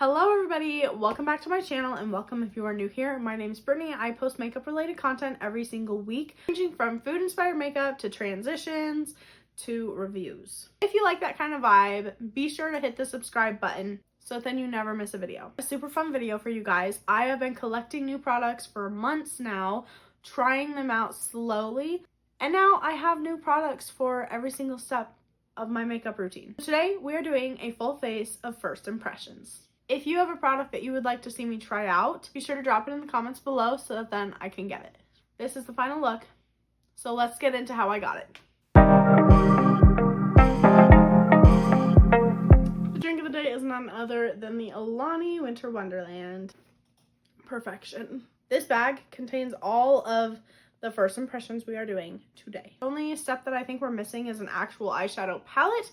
Hello everybody, welcome back to my channel and welcome if you are new here. My name is Brittany. I post makeup related content every single week, ranging from food inspired makeup to transitions to reviews. If you like that kind of vibe, be sure to hit the subscribe button so then you never miss a video. A super fun video for you guys. I have been collecting new products for months now, trying them out slowly, and now I have new products for every single step of my makeup routine. Today we are doing a full face of first impressions. If you have a product that you would like to see me try out, be sure to drop it in the comments below so that then I can get it. This is the final look, so let's get into how I got it. The drink of the day is none other than the Alani Winter Wonderland Perfection. This bag contains all of the first impressions we are doing today. The only step that I think we're missing is an actual eyeshadow palette,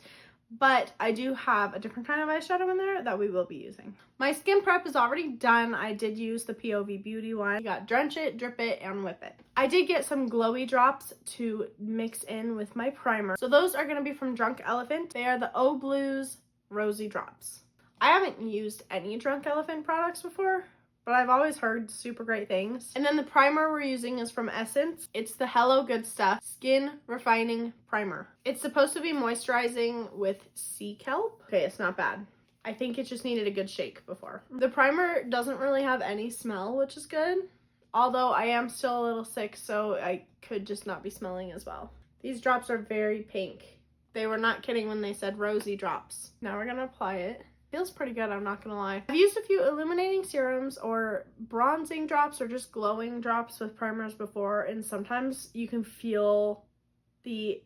but I do have a different kind of eyeshadow in there that we will be using. My skin prep is already done. I did use the POV Beauty one. You got Drench It, Drip It, and Whip It. I did get some glowy drops to mix in with my primer. So those are gonna be from Drunk Elephant. They are the O-Bloos Rosy drops. I haven't used any Drunk Elephant products before, but I've always heard super great things. And then the primer we're using is from Essence. It's the Hello Good Stuff Skin Refining Primer. It's supposed to be moisturizing with sea kelp. Okay, it's not bad. I think it just needed a good shake before. The primer doesn't really have any smell, which is good. Although I am still a little sick, so I could just not be smelling as well. These drops are very pink. They were not kidding when they said rosy drops. Now we're gonna apply it. Feels pretty good, I'm not gonna lie. I've used a few illuminating serums or bronzing drops or just glowing drops with primers before, and sometimes you can feel the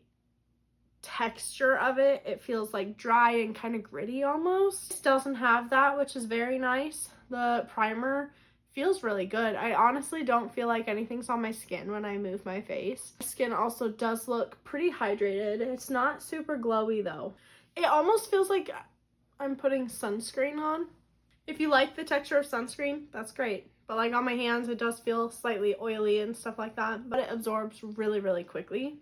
texture of it. It feels like dry and kind of gritty almost. This doesn't have that, which is very nice. The primer feels really good. I honestly don't feel like anything's on my skin when I move my face. My skin also does look pretty hydrated. It's not super glowy though. It almost feels like I'm putting sunscreen on. If you like the texture of sunscreen, that's great. But like on my hands, it does feel slightly oily and stuff like that, but it absorbs really, really quickly.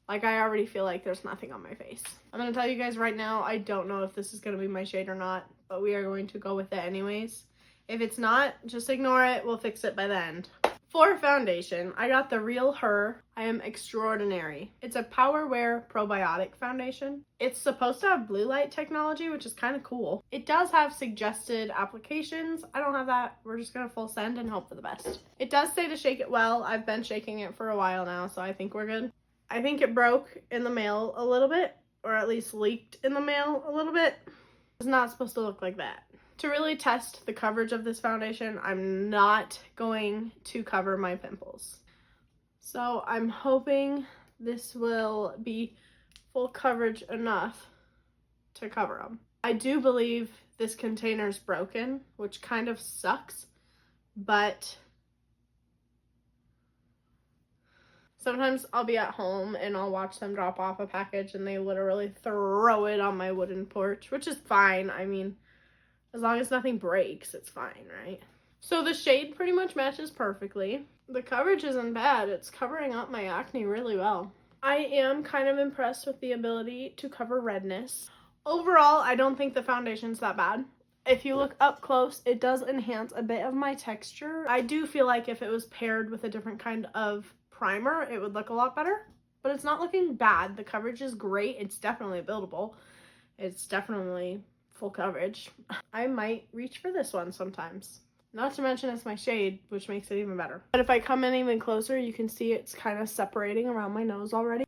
Like I already feel like there's nothing on my face. I'm gonna tell you guys right now, I don't know if this is gonna be my shade or not, but we are going to go with it anyways. If it's not, just ignore it. We'll fix it by the end. For foundation, I got the Real Her I Am Extraordinary. It's a Power Wear Probiotic Foundation. It's supposed to have blue light technology, which is kind of cool. It does have suggested applications. I don't have that. We're just gonna full send and hope for the best. It does say to shake it well. I've been shaking it for a while now, so I think we're good. I think it broke in the mail a little bit, or at least leaked in the mail a little bit. It's not supposed to look like that. To really test the coverage of this foundation, I'm not going to cover my pimples. So I'm hoping this will be full coverage enough to cover them. I do believe this container is broken, which kind of sucks, but sometimes I'll be at home and I'll watch them drop off a package and they literally throw it on my wooden porch, which is fine. I mean, as long as nothing breaks, it's fine, right? So the shade pretty much matches perfectly. The coverage isn't bad. It's covering up my acne really well. I am kind of impressed with the ability to cover redness. Overall, I don't think the foundation's that bad. If you look up close, it does enhance a bit of my texture. I do feel like if it was paired with a different kind of primer, it would look a lot better, but it's not looking bad. The coverage is great. It's definitely buildable. It's definitely full coverage. I might reach for this one sometimes. Not to mention it's my shade, which makes it even better. But if I come in even closer, you can see it's kind of separating around my nose already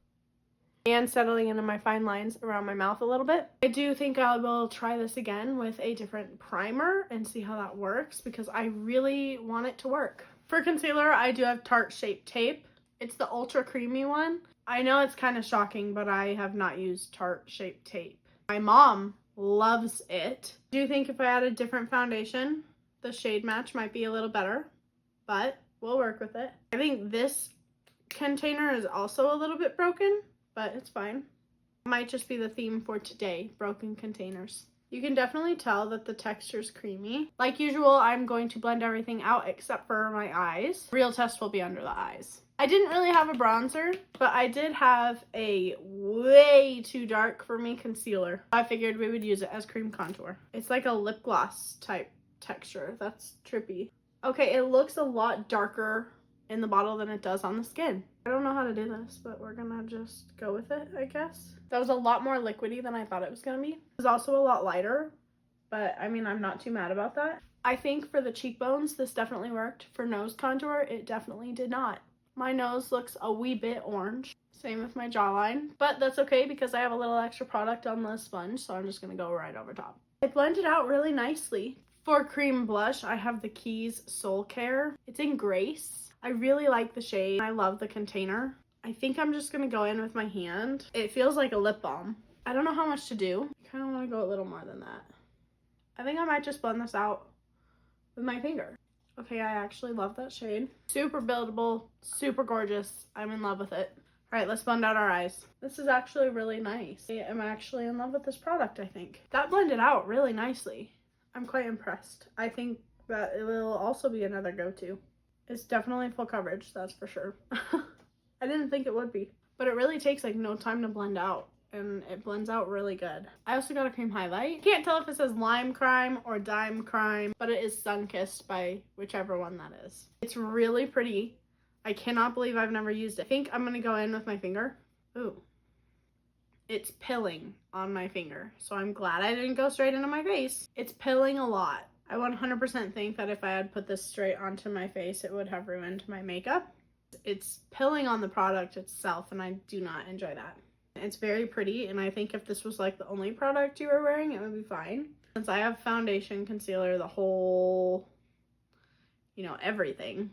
and settling into my fine lines around my mouth a little bit. I do think I will try this again with a different primer and see how that works because I really want it to work. For concealer, I do have Tarte Shape Tape. It's the ultra creamy one. I know it's kind of shocking, but I have not used Tarte Shape Tape. My mom loves it. I do think if I had a different foundation, the shade match might be a little better, but we'll work with it. I think this container is also a little bit broken, but it's fine. It might just be the theme for today, broken containers. You can definitely tell that the texture's creamy. Like usual, I'm going to blend everything out except for my eyes. Real test will be under the eyes. I didn't really have a bronzer, but I did have a way too dark for me concealer. I figured we would use it as cream contour. It's like a lip gloss type texture. That's trippy. Okay, it looks a lot darker in the bottle than it does on the skin. I don't know how to do this, but we're gonna just go with it, I guess. That was a lot more liquidy than I thought it was gonna be. It was also a lot lighter, but I mean, I'm not too mad about that. I think for the cheekbones, this definitely worked. For nose contour, it definitely did not. My nose looks a wee bit orange. Same with my jawline, but that's okay because I have a little extra product on the sponge, so I'm just gonna go right over top. It blended out really nicely. For cream blush, I have the Keys Soul Care. It's in Grace. I really like the shade. I love the container. I think I'm just gonna go in with my hand. It feels like a lip balm. I don't know how much to do. I kind of want to go a little more than that. I think I might just blend this out with my finger. Okay, I actually love that shade. Super buildable, super gorgeous. I'm in love with it. All right, let's blend out our eyes. This is actually really nice. I am actually in love with this product, I think. That blended out really nicely. I'm quite impressed. I think that it will also be another go-to. It's definitely full coverage, that's for sure. I didn't think it would be, but it really takes like no time to blend out. And it blends out really good. I also got a cream highlight. Can't tell if it says Lime Crime or Dime Crime, but it is Sunkissed by whichever one that is. It's really pretty. I cannot believe I've never used it. I think I'm gonna go in with my finger. Ooh. It's pilling on my finger, so I'm glad I didn't go straight into my face. It's pilling a lot. I 100% think that if I had put this straight onto my face, it would have ruined my makeup. It's pilling on the product itself, and I do not enjoy that. It's very pretty, and I think if this was like the only product you were wearing, it would be fine. Since I have foundation, concealer, the whole, you know, everything,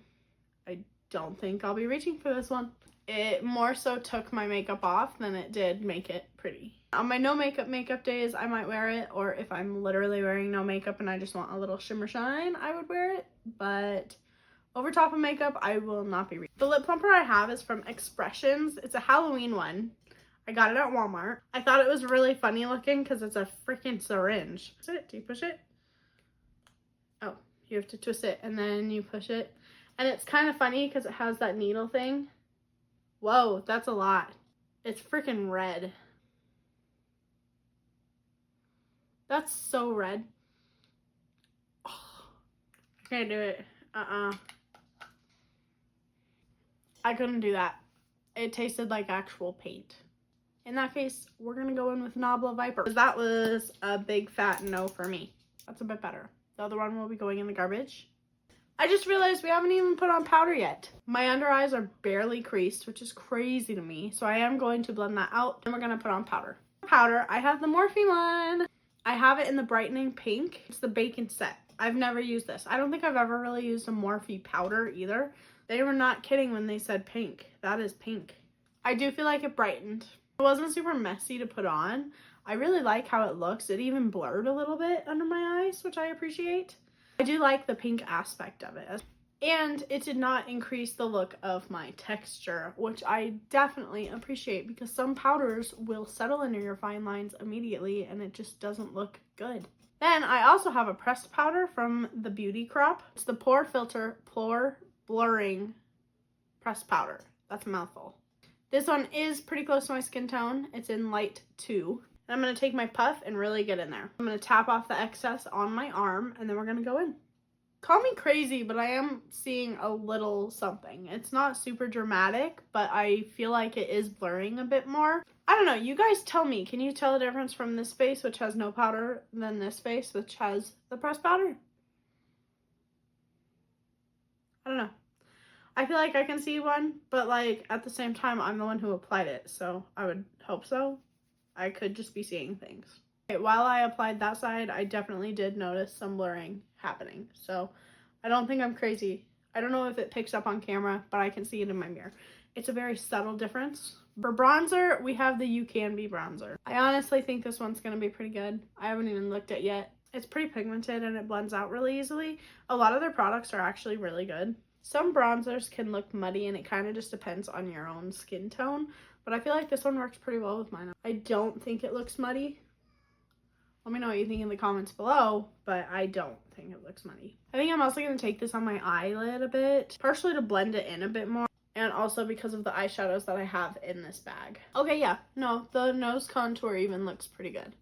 I don't think I'll be reaching for this one. It more so took my makeup off than it did make it pretty. On my no makeup days, I might wear it, or if I'm literally wearing no makeup and I just want a little shimmer shine, I would wear it, but over top of makeup, I will not be reaching. The lip plumper I have is from Expressions. It's a Halloween one. I got it at Walmart. I thought it was really funny looking because it's a freaking syringe. Do you push it? Oh, you have to twist it and then you push it. And it's kind of funny because it has that needle thing. Whoa, that's a lot. It's freaking red. That's so red. Oh, I can't do it. I couldn't do that. It tasted like actual paint. In that case, we're gonna go in with Nabla Viper. That was a big fat no for me. That's a bit better. The other one will be going in the garbage. I just realized we haven't even put on powder yet. My under eyes are barely creased, which is crazy to me. So I am going to blend that out and we're gonna put on powder. Powder, I have the Morphe one. I have it in the Brightening pink. It's the Bacon set. I've never used this. I don't think I've ever really used a Morphe powder either. They were not kidding when they said pink. That is pink. I do feel like it brightened. It wasn't super messy to put on. I really like how it looks. It even blurred a little bit under my eyes, which I appreciate. I do like the pink aspect of it. And it did not increase the look of my texture, which I definitely appreciate because some powders will settle into your fine lines immediately and it just doesn't look good. Then I also have a pressed powder from the Beauty Crop. It's the Pore Filter Pore Blurring Pressed Powder. That's a mouthful. This one is pretty close to my skin tone. It's in light 2. And I'm going to take my puff and really get in there. I'm going to tap off the excess on my arm and then we're going to go in. Call me crazy, but I am seeing a little something. It's not super dramatic, but I feel like it is blurring a bit more. I don't know. You guys tell me. Can you tell the difference from this face, which has no powder, than this face, which has the pressed powder? I don't know. I feel like I can see one, but like at the same time, I'm the one who applied it, so I would hope so. I could just be seeing things. Okay, while I applied that side, I definitely did notice some blurring happening, so I don't think I'm crazy. I don't know if it picks up on camera, but I can see it in my mirror. It's a very subtle difference. For bronzer, we have the You Can Be bronzer. I honestly think this one's going to be pretty good. I haven't even looked at it yet. It's pretty pigmented and it blends out really easily. A lot of their products are actually really good. Some bronzers can look muddy and it kind of just depends on your own skin tone, but I feel like this one works pretty well with mine. I don't think it looks muddy. Let me know what you think in the comments below, but I don't think it looks muddy. I think I'm also going to take this on my eyelid a bit, partially to blend it in a bit more. and also because of the eyeshadows that I have in this bag. Okay, yeah, no, the nose contour even looks pretty good.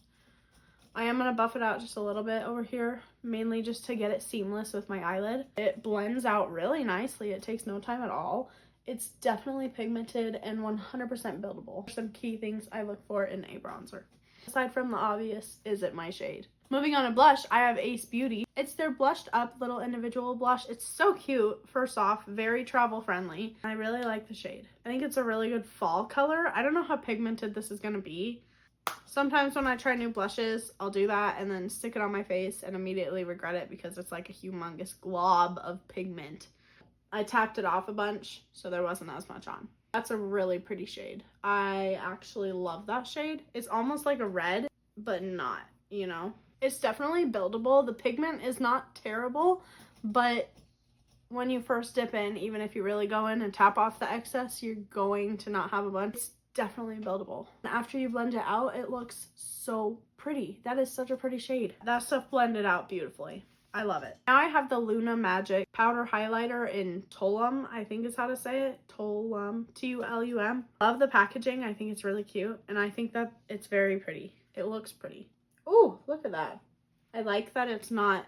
I am going to buff it out just a little bit over here, mainly just to get it seamless with my eyelid. It blends out really nicely. It takes no time at all. It's definitely pigmented and 100% buildable. Some key things I look for in a bronzer. Aside from the obvious, is it my shade? Moving on to blush, I have Ace Beauty. It's their blushed up little individual blush. It's so cute. First off, very travel friendly. I really like the shade. I think it's a really good fall color. I don't know how pigmented this is going to be. Sometimes when I try new blushes, I'll do that and then stick it on my face and immediately regret it because it's like a humongous glob of pigment. I tapped it off a bunch, so there wasn't as much on. That's a really pretty shade. I actually love that shade. It's almost like a red, but not, you know? It's definitely buildable. The pigment is not terrible, but when you first dip in, even if you really go in and tap off the excess, you're going to not have a bunch. It's definitely buildable. After you blend it out, it looks so pretty. That is such a pretty shade. That stuff blended out beautifully. I love it. Now I have the Luna Magic powder highlighter in Tulum, I think is how to say it. Tulum, T-U-L-U-M. Love the packaging. I think it's really cute, and I think that it's very pretty. It looks pretty. Ooh, look at that. I like that it's not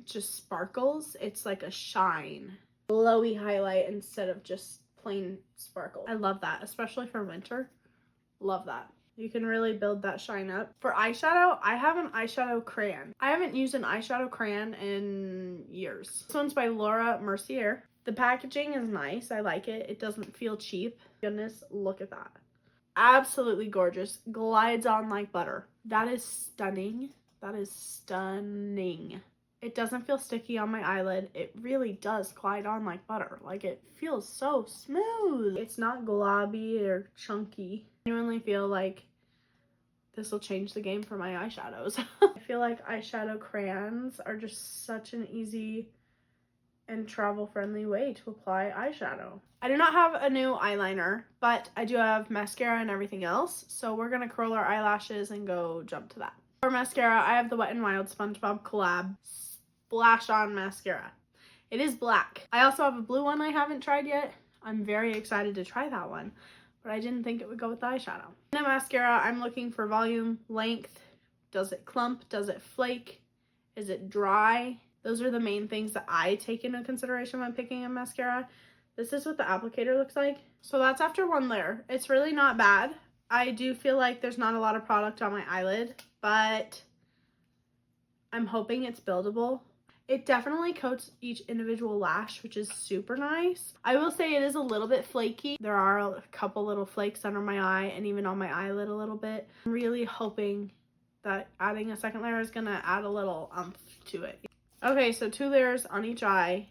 just sparkles. It's like a shine. Glowy highlight instead of just plain sparkle. I love that, especially for winter. Love that. You can really build that shine up. For eyeshadow, I have an eyeshadow crayon. I haven't used an eyeshadow crayon in years. This one's by Laura Mercier. The packaging is nice. I like it. It doesn't feel cheap. Goodness, look at that. Absolutely gorgeous. Glides on like butter. That is stunning. That is stunning. It doesn't feel sticky on my eyelid. It really does glide on like butter. Like, it feels so smooth. It's not globby or chunky. I genuinely feel like this will change the game for my eyeshadows. I feel like eyeshadow crayons are just such an easy and travel-friendly way to apply eyeshadow. I do not have a new eyeliner, but I do have mascara and everything else. So we're gonna curl our eyelashes and go jump to that. For mascara, I have the Wet n Wild SpongeBob collab Splash On mascara. It is black. I also have a blue one I haven't tried yet. I'm very excited to try that one, but I didn't think it would go with the eyeshadow. In the mascara, I'm looking for volume, length. Does it clump? Does it flake? Is it dry? Those are the main things that I take into consideration when picking a mascara. This is what the applicator looks like. So that's after one layer. It's really not bad. I do feel like there's not a lot of product on my eyelid, but I'm hoping it's buildable. It definitely coats each individual lash, which is super nice. I will say it is a little bit flaky. There are a couple little flakes under my eye and even on my eyelid a little bit. I'm really hoping that adding a second layer is gonna add a little oomph to it. Okay, so 2 layers on each eye.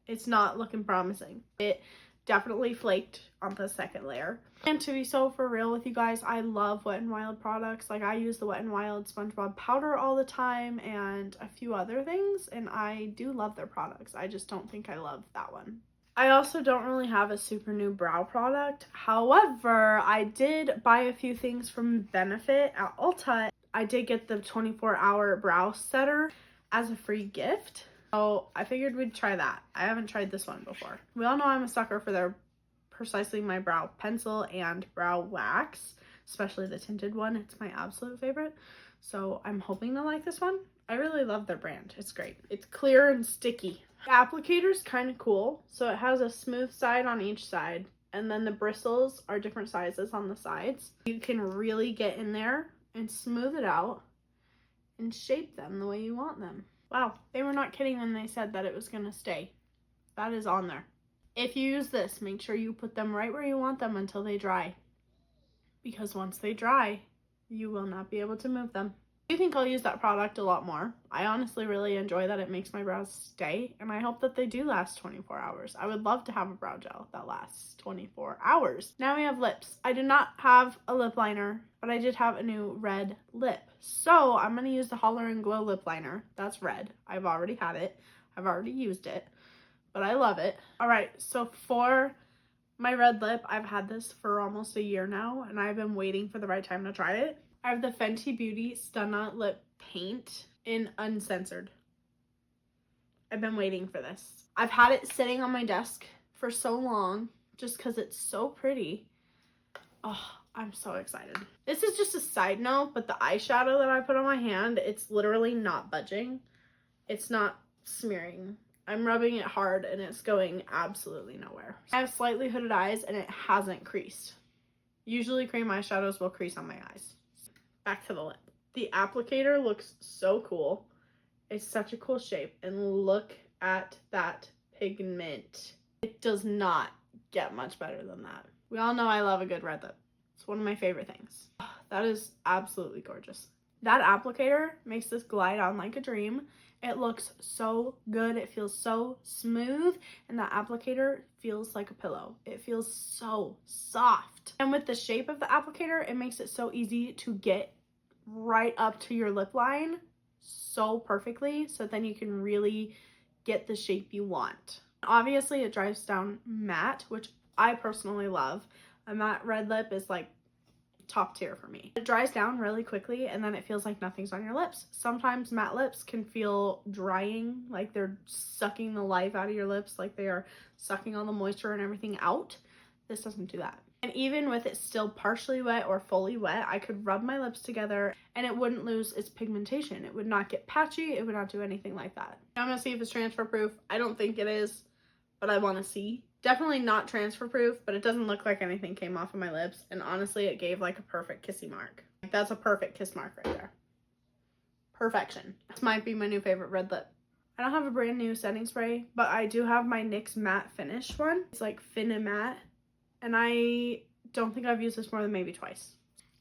It's not looking promising. It definitely flaked on the second layer. And to be so for real with you guys, I love Wet n Wild products. Like, I use the Wet n Wild SpongeBob powder all the time and a few other things, and I do love their products. I just don't think I love that one. I also don't really have a super new brow product. However, I did buy a few things from Benefit at Ulta. I did get the 24-hour brow setter as a free gift. So I figured we'd try that. I haven't tried this one before. We all know I'm a sucker for their Precisely My Brow pencil and brow wax, especially the tinted one. It's my absolute favorite. So I'm hoping to like this one. I really love their brand. It's great. It's clear and sticky. The applicator's kind of cool. So it has a smooth side on each side, and then the bristles are different sizes on the sides. You can really get in there and smooth it out and shape them the way you want them. Wow, they were not kidding when they said that it was going to stay. That is on there. If you use this, make sure you put them right where you want them until they dry. Because once they dry, you will not be able to move them. I think I'll use that product a lot more. I honestly really enjoy that it makes my brows stay, and I hope that they do last 24 hours. I would love to have a brow gel that lasts 24 hours. Now we have lips. I did not have a lip liner, but I did have a new red lip. So I'm going to use the Holler & Glow lip liner. That's red. I've already had it. I've already used it, but I love it. All right, so for my red lip, I've had this for almost a year now, and I've been waiting for the right time to try it. I have the Fenty Beauty Stunna Lip Paint in Uncensored. I've been waiting for this. I've had it sitting on my desk for so long just because it's so pretty. Oh, I'm so excited. This is just a side note, but the eyeshadow that I put on my hand, it's literally not budging. It's not smearing. I'm rubbing it hard and it's going absolutely nowhere. I have slightly hooded eyes and it hasn't creased. Usually cream eyeshadows will crease on my eyes. Back to the lip. The applicator looks so cool. It's such a cool shape. And look at that pigment. It does not get much better than that. We all know I love a good red lip. It's one of my favorite things. That is absolutely gorgeous. That applicator makes this glide on like a dream. It looks so good. It feels so smooth. And that applicator feels like a pillow. It feels so soft. And with the shape of the applicator, it makes it so easy to get right up to your lip line so perfectly. So then you can really get the shape you want. Obviously, it dries down matte, which I personally love. A matte red lip is like top tier for me. It dries down really quickly and then it feels like nothing's on your lips. Sometimes matte lips can feel drying, like they're sucking the life out of your lips, like they are sucking all the moisture and everything out. This doesn't do that. And even with it still partially wet or fully wet, I could rub my lips together and it wouldn't lose its pigmentation. It would not get patchy. It would not do anything like that. I'm gonna see if it's transfer proof. I don't think it is, but I want to see. Definitely not transfer proof, but it doesn't look like anything came off of my lips. And honestly, it gave like a perfect kissy mark. Like, that's a perfect kiss mark right there. Perfection. This might be my new favorite red lip. I don't have a brand new setting spray, but I do have my NYX matte finish one. It's like Finna Matte. And I don't think I've used this more than maybe twice.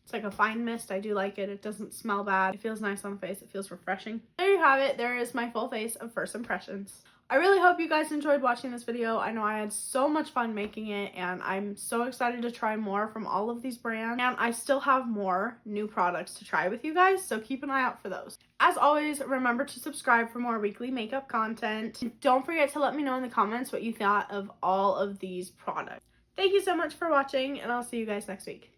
It's like a fine mist. I do like it. It doesn't smell bad. It feels nice on the face. It feels refreshing. There you have it. There is my full face of first impressions. I really hope you guys enjoyed watching this video. I know I had so much fun making it and I'm so excited to try more from all of these brands. And I still have more new products to try with you guys, so keep an eye out for those. As always, remember to subscribe for more weekly makeup content. And don't forget to let me know in the comments what you thought of all of these products. Thank you so much for watching and I'll see you guys next week.